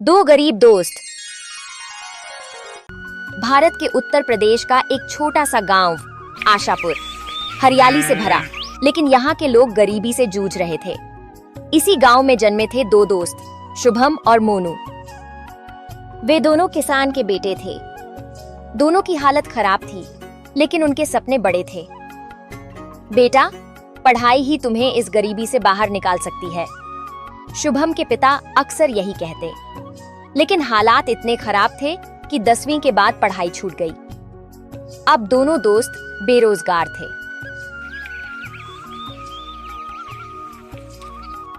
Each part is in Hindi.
दो गरीब दोस्त। भारत के उत्तर प्रदेश का एक छोटा सा गांव आशापुर हरियाली से भरा, लेकिन यहाँ के लोग गरीबी से जूझ रहे थे। इसी गांव में जन्मे थे दो दोस्त, शुभम और मोनू। वे दोनों किसान के बेटे थे। दोनों की हालत खराब थी, लेकिन उनके सपने बड़े थे। बेटा, पढ़ाई ही तुम्हें इस गरीबी से बाहर निकाल सकती है, शुभम के पिता अक्सर यही कहते। लेकिन हालात इतने खराब थे कि 10वीं के बाद पढ़ाई छूट गई। अब दोनों दोस्त बेरोजगार थे।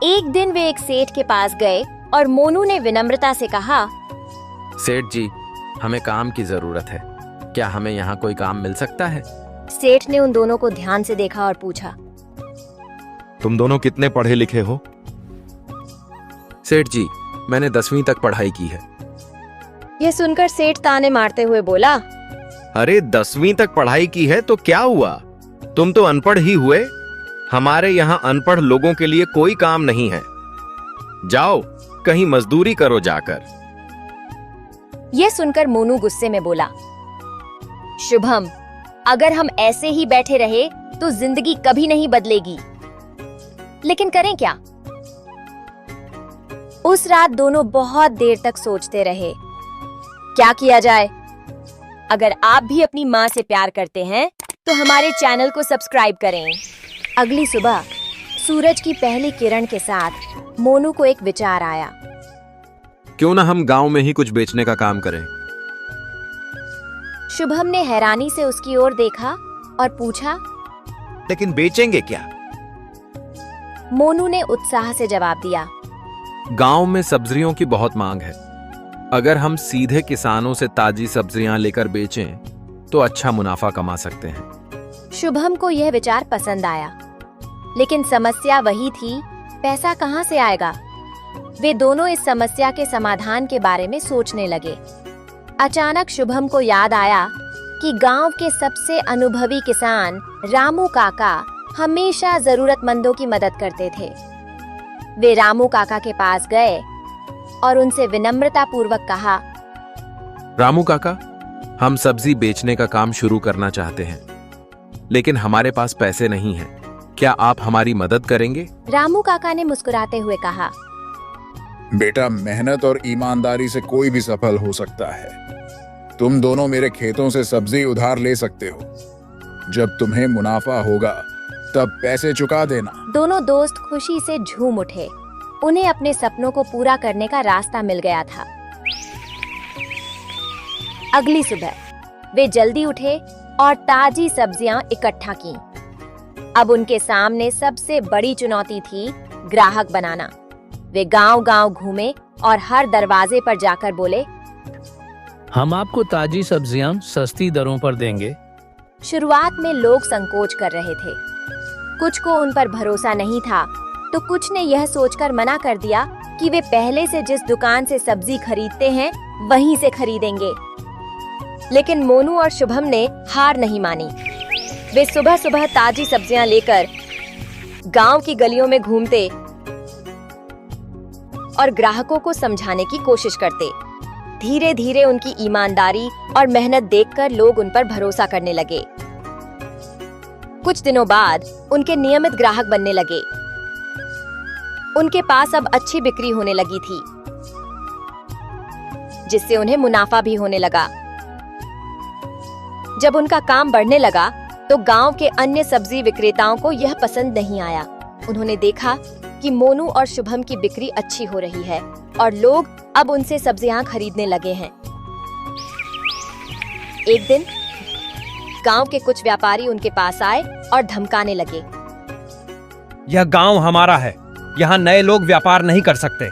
एक दिन वे एक सेठ के पास गए और मोनू ने विनम्रता से कहा, सेठ जी, हमें काम की जरूरत है। क्या हमें यहाँ कोई काम मिल सकता है? सेठ ने उन दोनों को ध्यान से देखा और पूछा, तुम दोनों कितने पढ़े लिखे हो? सेठ जी, मैंने 10वीं तक पढ़ाई की है। यह सुनकर सेठ ताने मारते हुए बोला, अरे 10वीं तक पढ़ाई की है तो क्या हुआ? तुम तो अनपढ़ ही हुए। हमारे यहाँ अनपढ़ लोगों के लिए कोई काम नहीं है। जाओ, कहीं मजदूरी करो जाकर। यह सुनकर मोनू गुस्से में बोला, शुभम, अगर हम ऐसे ही बैठे रहे तो जिंदगी कभी नहीं बदलेगी। लेकिन करें क्या? उस रात दोनों बहुत देर तक सोचते रहे, क्या किया जाए। अगर आप भी अपनी माँ से प्यार करते हैं तो हमारे चैनल को सब्सक्राइब करें। अगली सुबह सूरज की पहली किरण के साथ मोनू को एक विचार आया। क्यों ना हम गांव में ही कुछ बेचने का काम करें? शुभम ने हैरानी से उसकी ओर देखा और पूछा, लेकिन बेचेंगे क्या? मोनू ने उत्साह से जवाब दिया, गांव में सब्जियों की बहुत मांग है। अगर हम सीधे किसानों से ताजी सब्जियां लेकर बेचें तो अच्छा मुनाफा कमा सकते हैं। शुभम को यह विचार पसंद आया, लेकिन समस्या वही थी, पैसा कहां से आएगा। वे दोनों इस समस्या के समाधान के बारे में सोचने लगे। अचानक शुभम को याद आया कि गांव के सबसे अनुभवी किसान रामू काका हमेशा जरूरतमंदों की मदद करते थे। वे रामू काका के पास गए और उनसे विनम्रता पूर्वक कहा, रामू काका, हम सब्जी बेचने का काम शुरू करना चाहते हैं, लेकिन हमारे पास पैसे नहीं हैं। क्या आप हमारी मदद करेंगे? रामू काका ने मुस्कुराते हुए कहा, बेटा, मेहनत और ईमानदारी से कोई भी सफल हो सकता है। तुम दोनों मेरे खेतों से सब्जी उधार ले सकते हो। जब तुम्हें मुनाफा होगा तब पैसे चुका देना। दोनों दोस्त खुशी से झूम उठे। उन्हें अपने सपनों को पूरा करने का रास्ता मिल गया था। अगली सुबह वे जल्दी उठे और ताजी सब्जियां इकट्ठा की। अब उनके सामने सबसे बड़ी चुनौती थी ग्राहक बनाना। वे गांव-गांव घूमे और हर दरवाजे पर जाकर बोले, हम आपको ताजी सब्जियां सस्ती दरों पर देंगे। शुरुआत में लोग संकोच कर रहे थे। कुछ को उन पर भरोसा नहीं था, तो कुछ ने यह सोचकर मना कर दिया कि वे पहले से जिस दुकान से सब्जी खरीदते हैं वहीं से खरीदेंगे। लेकिन मोनू और शुभम ने हार नहीं मानी। वे सुबह सुबह ताजी सब्जियां लेकर गांव की गलियों में घूमते और ग्राहकों को समझाने की कोशिश करते। धीरे धीरे उनकी ईमानदारी और मेहनत देखकर लोग उन पर भरोसा करने लगे। कुछ दिनों बाद उनके नियमित ग्राहक बनने लगे। उनके पास अब अच्छी बिक्री होने लगी थी, जिससे उन्हें मुनाफा भी होने लगा। जब उनका काम बढ़ने लगा तो गांव के अन्य सब्जी विक्रेताओं को यह पसंद नहीं आया। उन्होंने देखा कि मोनू और शुभम की बिक्री अच्छी हो रही है और लोग अब उनसे सब्जियां खरीदने लगे हैं। एक दिन गांव के कुछ व्यापारी उनके पास आए और धमकाने लगे, यह गांव हमारा है, यहाँ नए लोग व्यापार नहीं कर सकते।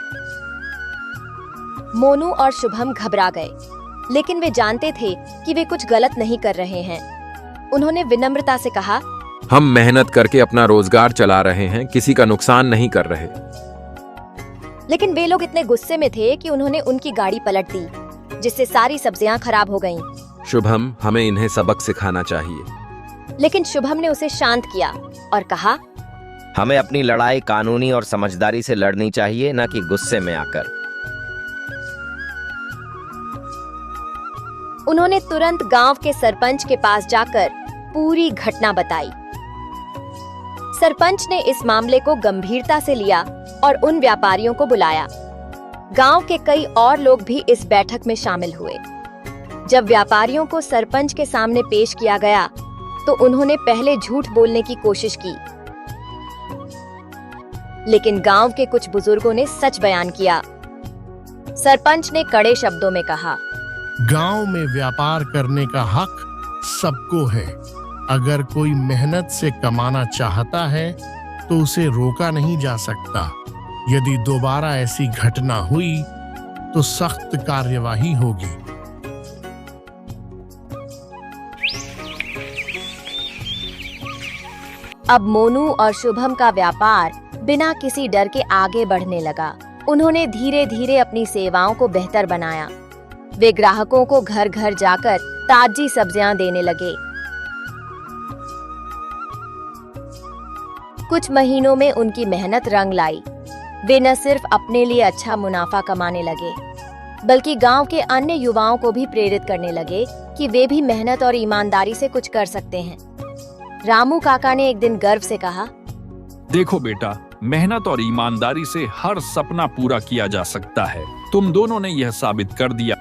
मोनू और शुभम घबरा गए, लेकिन वे जानते थे कि वे कुछ गलत नहीं कर रहे हैं। उन्होंने विनम्रता से कहा, हम मेहनत करके अपना रोजगार चला रहे हैं, किसी का नुकसान नहीं कर रहे। लेकिन वे लोग इतने गुस्से में थे कि उन्होंने उनकी गाड़ी पलट दी, जिससे सारी सब्जियां खराब हो गईं। शुभम, हमें इन्हें सबक सिखाना चाहिए। लेकिन शुभम ने उसे शांत किया और कहा, हमें अपनी लड़ाई कानूनी और समझदारी से लड़नी चाहिए, न कि गुस्से में आकर। उन्होंने तुरंत गांव के सरपंच के पास जाकर पूरी घटना बताई। सरपंच ने इस मामले को गंभीरता से लिया और उन व्यापारियों को बुलाया। गांव के कई और लोग भी इस बैठक में शामिल हुए। जब व्यापारियों को सरपंच के सामने पेश किया गया तो उन्होंने पहले झूठ बोलने की कोशिश की, लेकिन गांव के कुछ बुजुर्गों ने सच बयान किया। सरपंच ने कड़े शब्दों में कहा, गांव में व्यापार करने का हक सबको है। अगर कोई मेहनत से कमाना चाहता है तो उसे रोका नहीं जा सकता। यदि दोबारा ऐसी घटना हुई तो सख्त कार्यवाही होगी। अब मोनू और शुभम का व्यापार बिना किसी डर के आगे बढ़ने लगा। उन्होंने धीरे धीरे अपनी सेवाओं को बेहतर बनाया। वे ग्राहकों को घर घर जाकर ताजी सब्जियां देने लगे। कुछ महीनों में उनकी मेहनत रंग लाई। वे न सिर्फ अपने लिए अच्छा मुनाफा कमाने लगे, बल्कि गांव के अन्य युवाओं को भी प्रेरित करने लगे कि वे भी मेहनत और ईमानदारी से कुछ कर सकते हैं। रामू काका ने एक दिन गर्व से कहा, देखो बेटा, मेहनत और ईमानदारी से हर सपना पूरा किया जा सकता है। तुम दोनों ने यह साबित कर दिया।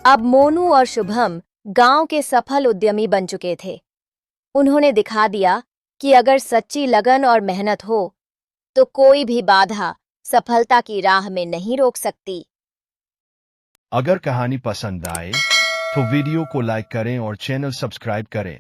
अब मोनू और शुभम गांव के सफल उद्यमी बन चुके थे। उन्होंने दिखा दिया कि अगर सच्ची लगन और मेहनत हो तो कोई भी बाधा सफलता की राह में नहीं रोक सकती। अगर कहानी पसंद आए तो वीडियो को लाइक करें और चैनल सब्सक्राइब करें।